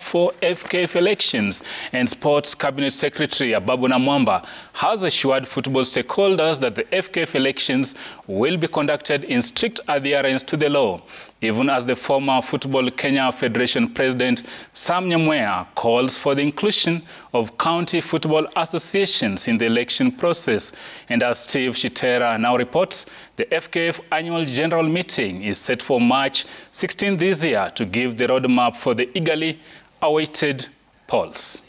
for FKF elections, and Sports Cabinet Secretary Ababu Namwamba has assured football stakeholders that the FKF elections will be conducted in strict adherence to the law, even as the former Football Kenya Federation President Sam Nyamweya calls for the inclusion of county football associations in the election process. And as Steve Shitera now reports, the FKF annual general meeting is set for March 16 this year to give the roadmap for the eagerly awaited polls.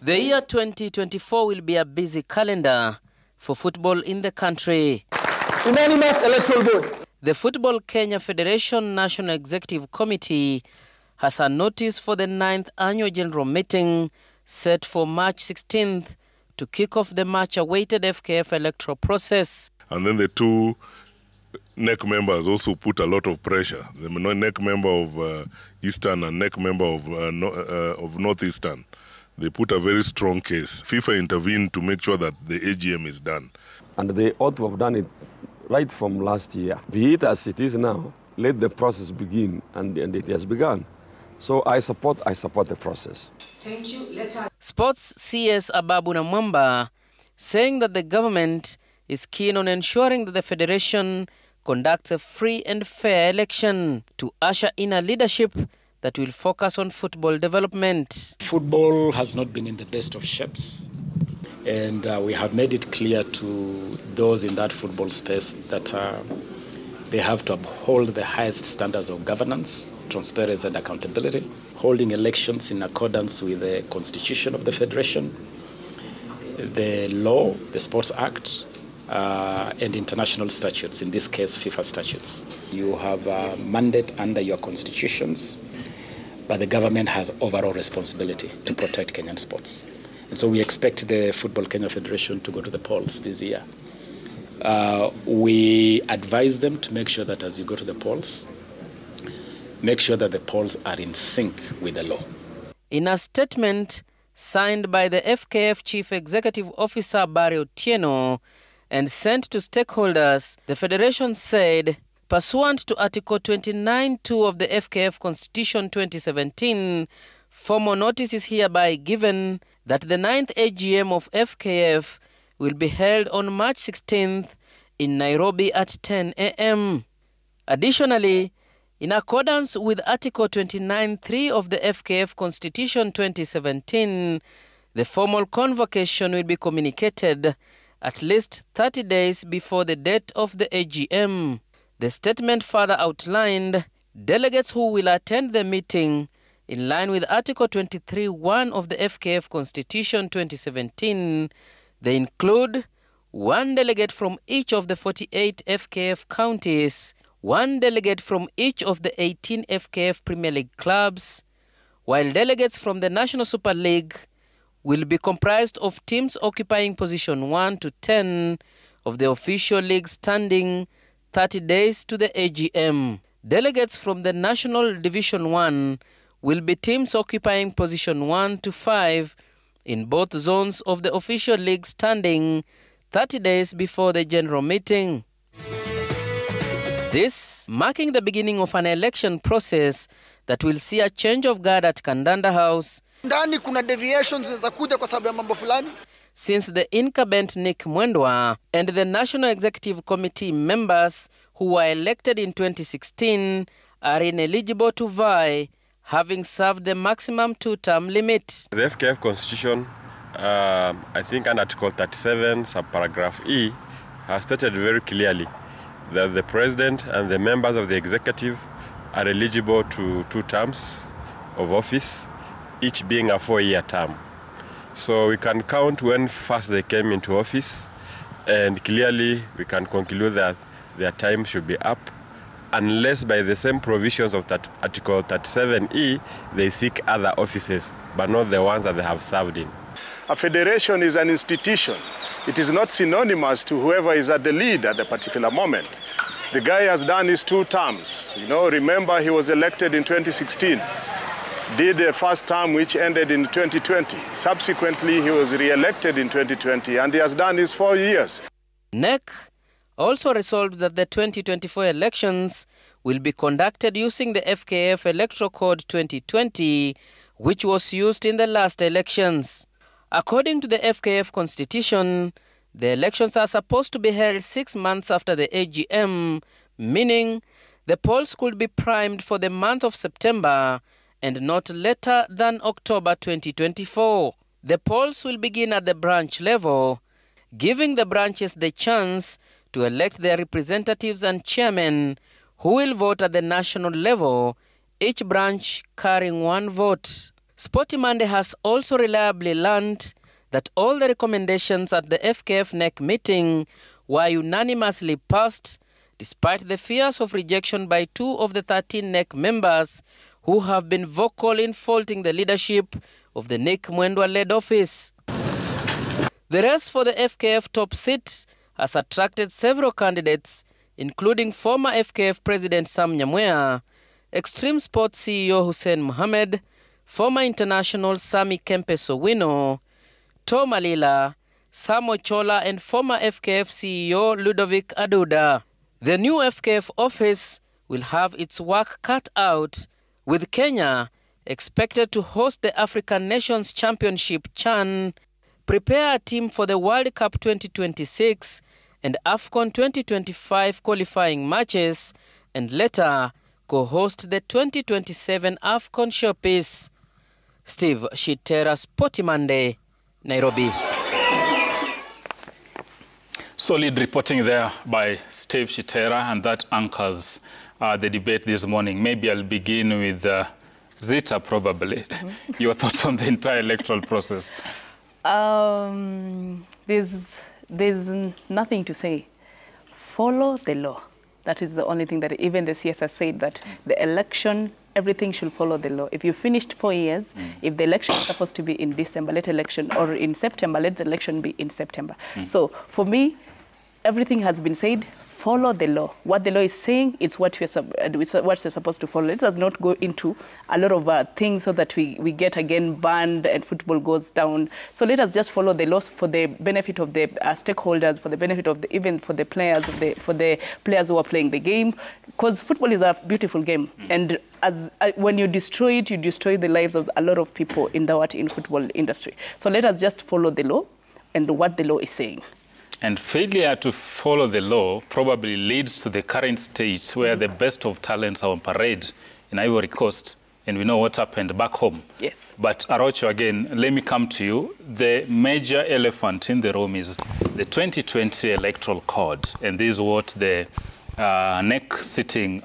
The year 2024 will be a busy calendar for football in the country. Unanimous electoral vote. The Football Kenya Federation National Executive Committee has a notice for the 9th annual general meeting set for March 16th to kick off the much-awaited FKF electoral process. And then the two NEC members also put a lot of pressure. The NEC member of Eastern and NEC member of Northeastern. They put a very strong case. FIFA intervened to make sure that the AGM is done. And they ought to have done it right from last year. Be it as it is now, let the process begin, and it has begun. So I support the process. Thank you. Sports CS Ababu Namwamba saying that the government is keen on ensuring that the federation conducts a free and fair election to usher in a leadership that will focus on football development. Football has not been in the best of shapes, and we have made it clear to those in that football space that they have to uphold the highest standards of governance, transparency and accountability, holding elections in accordance with the constitution of the federation, the law, the Sports Act, and international statutes, in this case FIFA statutes. You have a mandate under your constitutions, but the government has overall responsibility to protect Kenyan sports. And so we expect the Football Kenya Federation to go to the polls this year. We advise them to make sure that as you go to the polls, make sure that the polls are in sync with the law. In a statement signed by the FKF Chief Executive Officer Barry Otieno and sent to stakeholders, the Federation said, pursuant to Article 29(2) of the FKF Constitution 2017, formal notice is hereby given that the 9th AGM of FKF will be held on March 16th in Nairobi at 10 a.m. Additionally, in accordance with Article 29(3) of the FKF Constitution 2017, the formal convocation will be communicated at least 30 days before the date of the AGM. The statement further outlined delegates who will attend the meeting in line with Article 23(1) of the FKF Constitution 2017. They include 1 delegate from each of the 48 FKF counties, 1 delegate from each of the 18 FKF Premier League clubs, while delegates from the National Super League will be comprised of teams occupying position 1 to 10 of the official league standing 30 days to the AGM. Delegates from the National Division 1 will be teams occupying position 1 to 5 in both zones of the official league standing 30 days before the general meeting. This marking the beginning of an election process that will see a change of guard at Kandanda House. Ndani kuna deviations zinaweza kuja kwa sababu ya mambo fulani. Since the incumbent Nick Mwendwa and the National Executive Committee members who were elected in 2016 are ineligible to vie, having served the maximum 2-term limit. The FKF Constitution, I think in Article 37, subparagraph E, has stated very clearly that the President and the members of the Executive are eligible to 2 terms of office, each being a 4-year term. So we can count when first they came into office, and clearly we can conclude that their time should be up, unless by the same provisions of that Article 37E, they seek other offices, but not the ones that they have served in. A federation is an institution. It is not synonymous to whoever is at the lead at the particular moment. The guy has done his 2 terms. You know, remember he was elected in 2016. Did the first term which ended in 2020. Subsequently, he was re-elected in 2020, and he has done his 4 years. NEC also resolved that the 2024 elections will be conducted using the FKF Electoral Code 2020, which was used in the last elections. According to the FKF Constitution, the elections are supposed to be held 6 months after the AGM, meaning the polls could be primed for the month of September and not later than October 2024. The polls will begin at the branch level, giving the branches the chance to elect their representatives and chairmen who will vote at the national level, each branch carrying 1 vote. Sporty Monday has also reliably learned that all the recommendations at the FKF NEC meeting were unanimously passed, despite the fears of rejection by 2 of the 13 NEC members who have been vocal in faulting the leadership of the Nick Mwendwa-led office. The race for the FKF top seat has attracted several candidates, including former FKF President Sam Nyamweya, Extreme Sports CEO Hussein Mohamed, former international Sami Kempe Sowino, Tom Alila, Sam Ochola, and former FKF CEO Ludovic Aduda. The new FKF office will have its work cut out, with Kenya expected to host the African Nations Championship CHAN, prepare a team for the World Cup 2026 and AFCON 2025 qualifying matches, and later co-host the 2027 AFCON showpiece. Steve Shitera, Sporty Monday, Nairobi. Solid reporting there by Steve Shitera, and that anchors the debate this morning. Maybe I'll begin with Zita, probably. Your thoughts on the entire electoral process? There's nothing to say. Follow the law. That is the only thing that even the CS has said, that the election, everything should follow the law. If you finished 4 years, if the election is supposed to be in December, let election, or in September, let the election be in September. So for me, everything has been said. Follow the law. What the law is saying, it's what you're supposed to follow. Let us not go into a lot of things so that we get again banned and football goes down. So let us just follow the laws for the benefit of the stakeholders, for the benefit of even for the players, for the players who are playing the game. Because football is a beautiful game, and when you destroy it, you destroy the lives of a lot of people in the football industry. So let us just follow the law and what the law is saying. And failure to follow the law probably leads to the current stage where the best of talents are on parade in Ivory Coast, and we know what happened back home. Yes. But Arocho, again, let me come to you. The major elephant in the room is the 2020 Electoral Code, and this is what the NEC sitting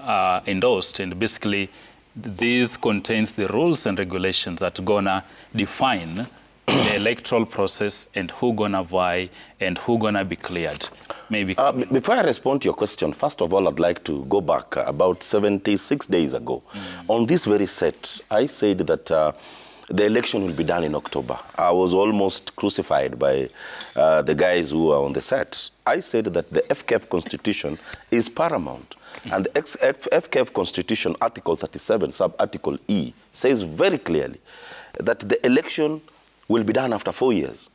endorsed, and basically this contains the rules and regulations that are gonna define the electoral process and who gonna vie and who gonna be cleared. Maybe. Before I respond to your question, first of all, I'd like to go back about 76 days ago. On this very set, I said that the election will be done in October. I was almost crucified by the guys who are on the set. I said that the FKF Constitution is paramount. And the FKF Constitution, Article 37, Sub-Article E, says very clearly that the election will be done after 4 years.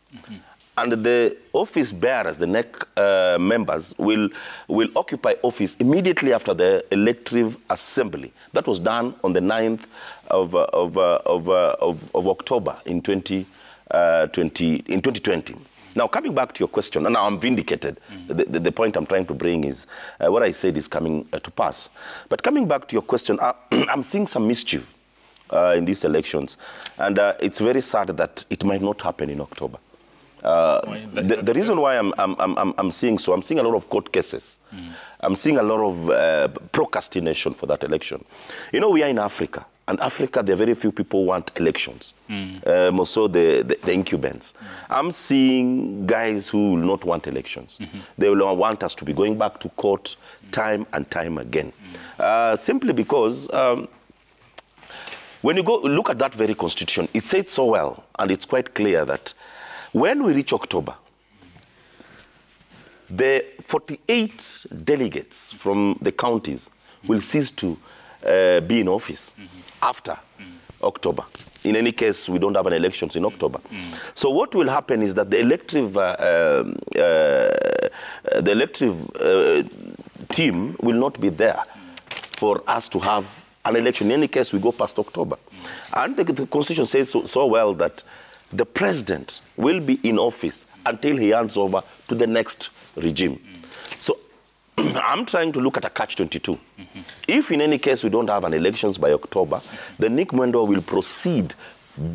And the office bearers, the NEC members, will occupy office immediately after the elective assembly. That was done on the 9th of October in 2020. Now, coming back to your question, and now I'm vindicated. The point I'm trying to bring is what I said is coming to pass. But coming back to your question, I'm seeing some mischief in these elections, and it's very sad that it might not happen in October. The reason why I'm seeing so, I'm seeing a lot of court cases. I'm seeing a lot of procrastination for that election. You know, we are in Africa, and Africa, there are very few people who want elections. Most so the incumbents. I'm seeing guys who will not want elections. They will want us to be going back to court time and time again, simply because when you go look at that very constitution, it says so well, and it's quite clear that when we reach October, the 48 delegates from the counties will cease to be in office after October. In any case, we don't have an elections in October. So what will happen is that the elective the elective team will not be there for us to have an election. In any case, we go past October. And the Constitution says so well that the president will be in office until he hands over to the next regime. So I'm trying to look at a catch-22. If in any case we don't have an elections by October, then Nick Mwendwa will proceed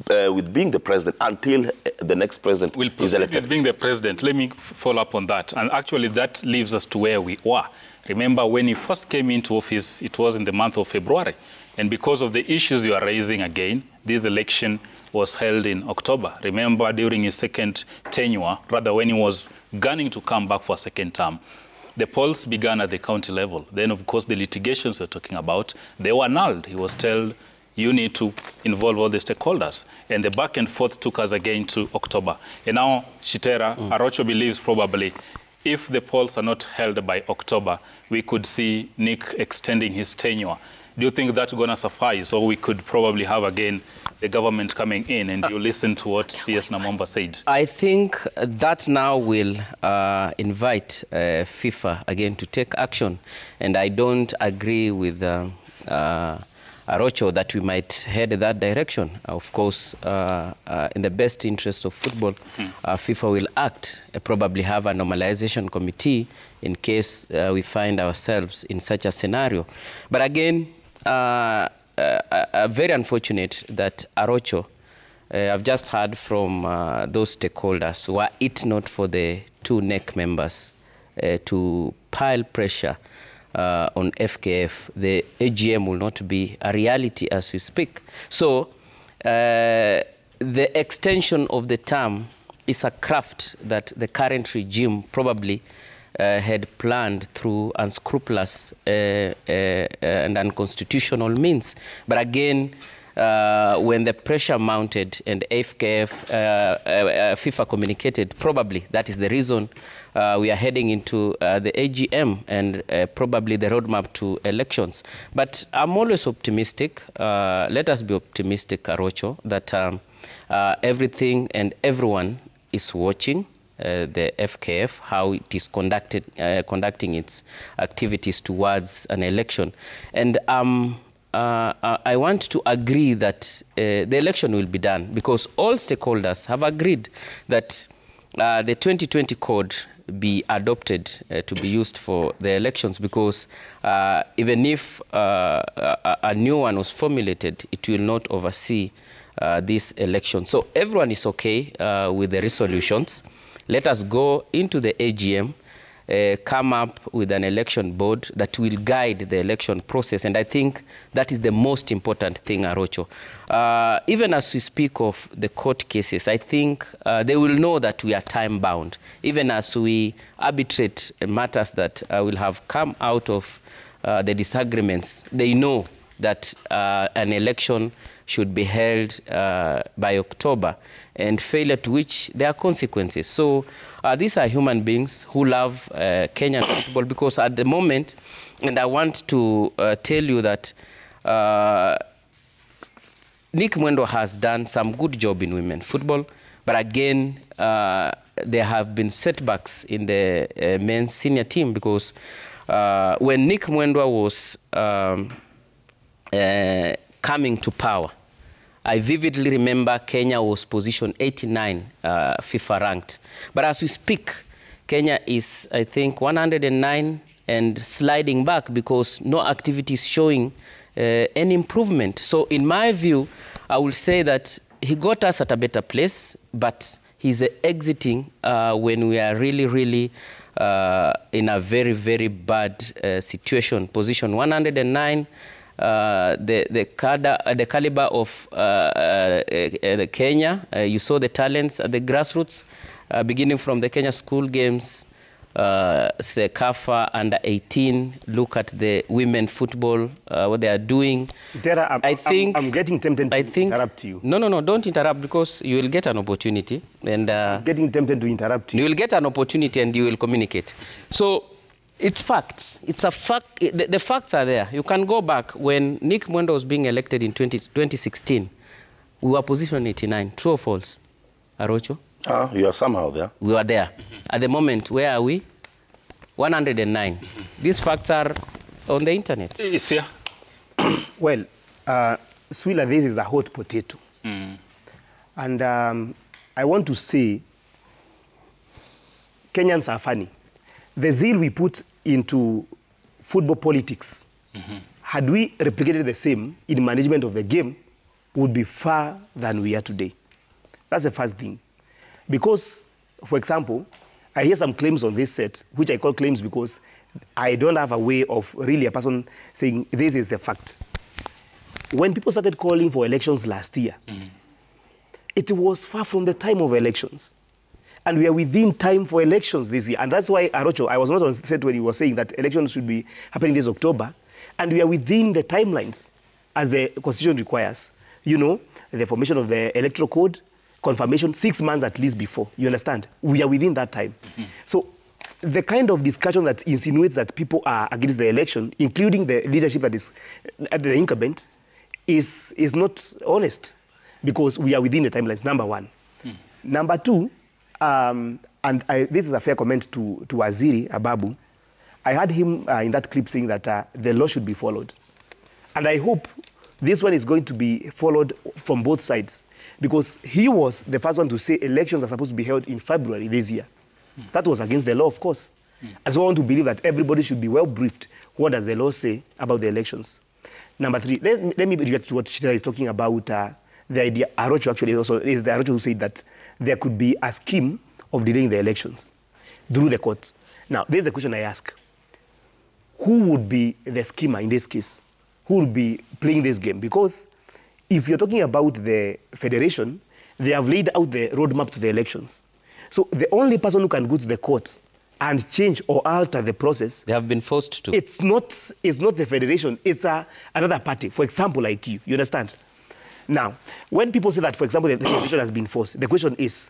with being the president until the next president is elected. With being the president. Let me follow up on that. And actually that leaves us to where we were. Remember, when he first came into office, it was in the month of February. And because of the issues you are raising again, this election was held in October. Remember, during his second tenure, rather when he was gunning to come back for a second term, the polls began at the county level. Then, of course, the litigations we're talking about, they were annulled. He was told, you need to involve all the stakeholders. And the back and forth took us again to October. And now, Shitera, Arocho believes probably if the polls are not held by October, we could see Nick extending his tenure. Do you think that's going to suffice? Or we could probably have again the government coming in, and you listen to what CS Namwamba said? I think that now will invite FIFA again to take action. And I don't agree with Arocho that we might head that direction. Of course, in the best interest of football, FIFA will act, probably have a normalization committee in case we find ourselves in such a scenario. But again, very unfortunate that Arocho, I've just heard from those stakeholders, were it not for the two NEC members to pile pressure on FKF, the AGM will not be a reality as we speak. So the extension of the term is a craft that the current regime probably had planned through unscrupulous and unconstitutional means. But again, when the pressure mounted and FKF, FIFA communicated, probably that is the reason we are heading into the AGM and probably the roadmap to elections. But I'm always optimistic. Let us be optimistic, Arocho, that everything and everyone is watching the FKF, how it is conducting its activities towards an election. And I want to agree that the election will be done because all stakeholders have agreed that the 2020 code be adopted to be used for the elections because even if a new one was formulated, it will not oversee this election. So everyone is okay with the resolutions. Let us go into the AGM, come up with an election board that will guide the election process. And I think that is the most important thing, Arocho. Even as we speak of the court cases, I think they will know that we are time-bound. Even as we arbitrate matters that will have come out of the disagreements, they know that an election should be held by October, and failure to which there are consequences. So these are human beings who love Kenyan football because at the moment, and I want to tell you that Nick Mwendwa has done some good job in women football, but again, there have been setbacks in the men's senior team because when Nick Mwendwa was coming to power, I vividly remember Kenya was position 89 FIFA ranked. But as we speak, Kenya is, I think, 109 and sliding back because no activity is showing any improvement. So in my view, I will say that he got us at a better place, but he's exiting when we are really, really in a very, very bad situation. Position 109. The caliber of Kenya, you saw the talents at the grassroots, beginning from the Kenya school games, Sekafa under 18. Look at the women football, what they are doing. Tera, I'm getting tempted to interrupt you. No, don't interrupt because you will get an opportunity. And I'm getting tempted to interrupt you. You will get an opportunity and you will communicate. So. It's facts. It's a fact. The facts are there. You can go back when Nick Mwendwa was being elected in 2016. We were position 89. True or false, Arocho? You are somehow there. We were there. At the moment, where are we? 109. These facts are on the internet. Is here? Well, Swila, this is a hot potato. And I want to say, Kenyans are funny. The zeal we put into football politics, had we replicated the same in management of the game, would be far than we are today. That's the first thing. Because, for example, I hear some claims on this set, which I call claims because I don't have a way of really a person saying this is the fact. When people started calling for elections last year, it was far from the time of elections. And we are within time for elections this year. And that's why, Arocho, I was not on set when he was saying that elections should be happening this October. And we are within the timelines as the Constitution requires. You know, the formation of the electoral code, confirmation 6 months at least before. You understand? We are within that time. So the kind of discussion that insinuates that people are against the election, including the leadership that is at the incumbent, is not honest, because we are within the timelines, number one. Number two, this is a fair comment to Waziri Ababu. I heard him in that clip saying that the law should be followed. And I hope this one is going to be followed from both sides, because he was the first one to say elections are supposed to be held in February this year. That was against the law, of course. And so I want to believe that everybody should be well briefed. What does the law say about the elections? Number three, let me react to what Chitra is talking about. The idea, Arocho actually also is the Arocho who said that there could be a scheme of delaying the elections through the courts. Now, there's a question I ask. Who would be the schemer in this case? Who would be playing this game? Because if you're talking about the federation, they have laid out the roadmap to the elections. So the only person who can go to the court and change or alter the process, they have been forced to. It's not the federation, it's another party. For example, like you understand? Now, when people say that, for example, the federation has been forced, the question is,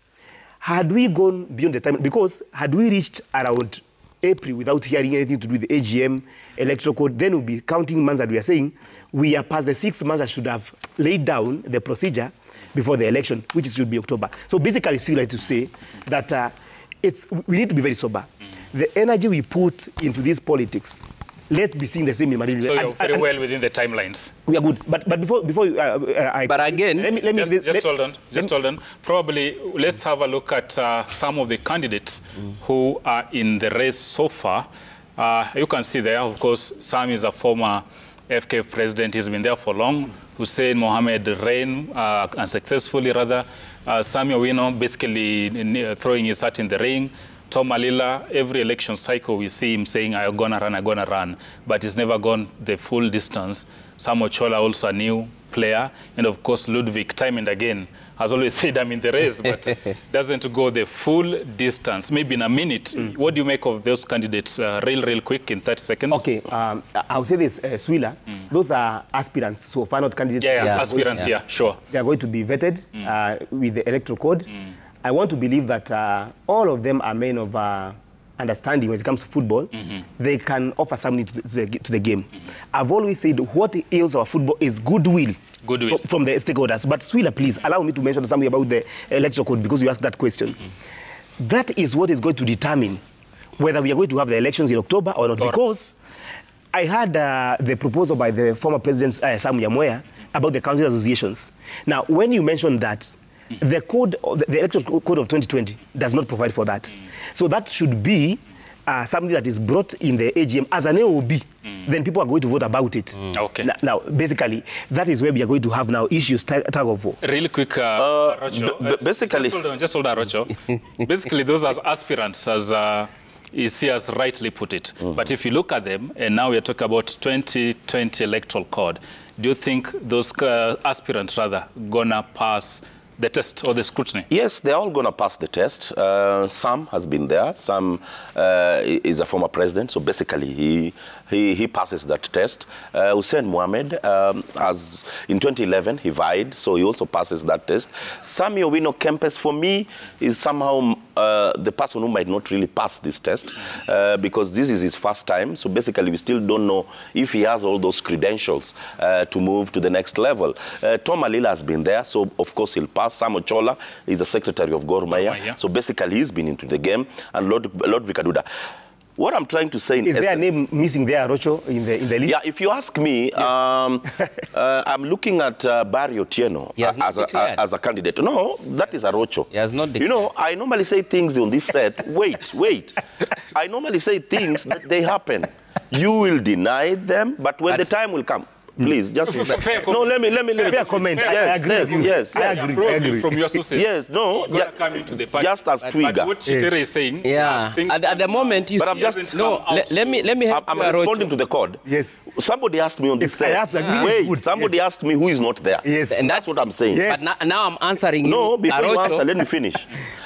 had we gone beyond the time? Because had we reached around April without hearing anything to do with the AGM, electoral code, then we'll be counting months that we are saying we are past the 6th month that should have laid down the procedure before the election, which should be October. So basically, I still like to say that we need to be very sober. The energy we put into these politics, let's be seeing the same in Madrid. So you're very well within the timelines. We are good. But before but again, just hold on. Probably let's have a look at some of the candidates who are in the race so far. You can see there, of course, Sam is a former FKP president. He's been there for long. Hussein Mohammed reigned unsuccessfully, rather. Samuel Wino basically throwing his hat in the ring. Tom Alila, every election cycle we see him saying, I'm gonna run, but he's never gone the full distance. Samuel Chola, also a new player. And of course, Ludwig, time and again, has always said I'm in the race, but doesn't go the full distance. Maybe in a minute. What do you make of those candidates? Real quick in 30 seconds. Okay, I'll say this, Swila, those are aspirants, so far not candidates. Yeah, aspirants, yeah, sure. They are going to be vetted with the electoral code. I want to believe that all of them are men of understanding when it comes to football. They can offer something to the game. I've always said what ails our football is goodwill from the stakeholders. But Swila, please, allow me to mention something about the electoral code, because you asked that question. That is what is going to determine whether we are going to have the elections in October or not. Because I heard the proposal by the former president, Sam Nyamoya, about the council associations. Now, when you mentioned that, the code, the electoral code of 2020 does not provide for that. So that should be something that is brought in the AGM as an AOB. Then people are going to vote about it. Okay. Now, basically, that is where we are going to have now issues tag of war. Really quick, Rocho. Basically, just hold on, Rocho. Basically, those are aspirants, as Isi has rightly put it. But if you look at them, and now we're talking about 2020 electoral code, do you think those aspirants, rather, gonna pass the test or the scrutiny? Yes, they're all going to pass the test. Sam has been there. Sam is a former president, so basically he passes that test. Hussein Mohammed, as in 2011, he vied, so he also passes that test. Samuel Wino Kempes, for me, is somehow the person who might not really pass this test because this is his first time. So basically, we still don't know if he has all those credentials to move to the next level. Tom Alila has been there, so of course he'll pass. Samuel Chola is the secretary of Gor Mahia. So basically, he's been into the game. And Lord Vikaduda. What I'm trying to say in Is essence, there a name missing there, Rocho, in the list? Yeah, if you ask me, yes. I'm looking at Barry Otieno as a candidate. No, that is a Rocho. He has not declared. You know, I normally say things on this set. Wait. I normally say things that they happen. You will deny them, but when the time will come, please, just... No, let me... Fair comment. Yes. I agree. From your sources. Yes, no. Just as Twiga. But what Chitere is saying... Yeah. At the moment, you but I'm just... No, let me help I'm responding to the code. Yes. Somebody asked me on this set. Somebody asked me who is not there. Yes. And that's what I'm saying. Yes. But now I'm answering you. No, before you answer, let me finish.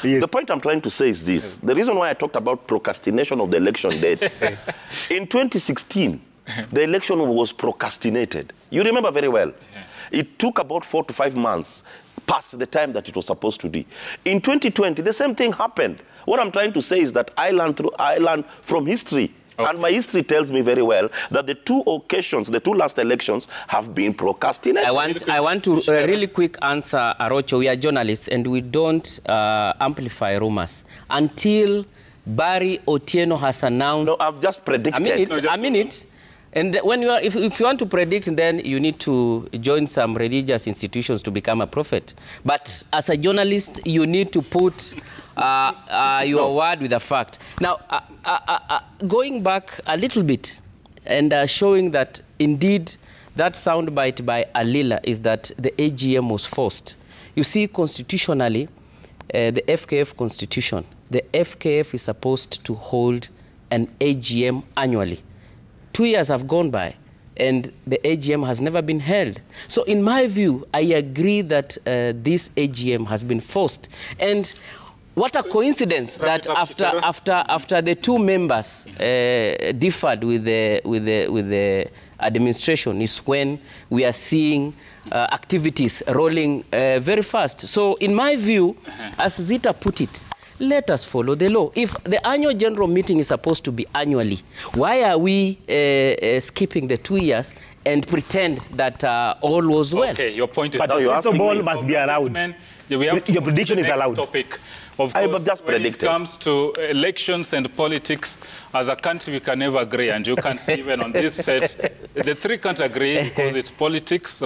Yes. The point I'm trying to say is this. The reason why I talked about procrastination of the election date. In 2016, the election was procrastinated. You remember very well. It took about 4 to 5 months past the time that it was supposed to be. In 2020, the same thing happened. What I'm trying to say is that I learned from history. Okay. And my history tells me very well that the two last elections have been procrastinated. I want to really quick answer, Arocho. We are journalists and we don't amplify rumors until Barry Otieno has announced. No, I've just predicted. A minute. And when you are, if you want to predict, then you need to join some religious institutions to become a prophet. But as a journalist, you need to put your word with a fact. Now, going back a little bit and showing that indeed that soundbite by Alila is that the AGM was forced. You see, constitutionally, the FKF constitution, the FKF is supposed to hold an AGM annually. 2 years have gone by, and the AGM has never been held. So in my view, I agree that this AGM has been forced. And what a coincidence that after the two members differed with the administration is when we are seeing activities rolling very fast. So in my view, as Zita put it, let us follow the law. If the annual general meeting is supposed to be annually, why are we skipping the 2 years and pretend that all was well? Okay, your point is... But the ball must be allowed. Your prediction is allowed. Topic. Of course, when it comes to elections and politics, as a country, we can never agree. And you can see even on this set, the three can't agree because it's politics,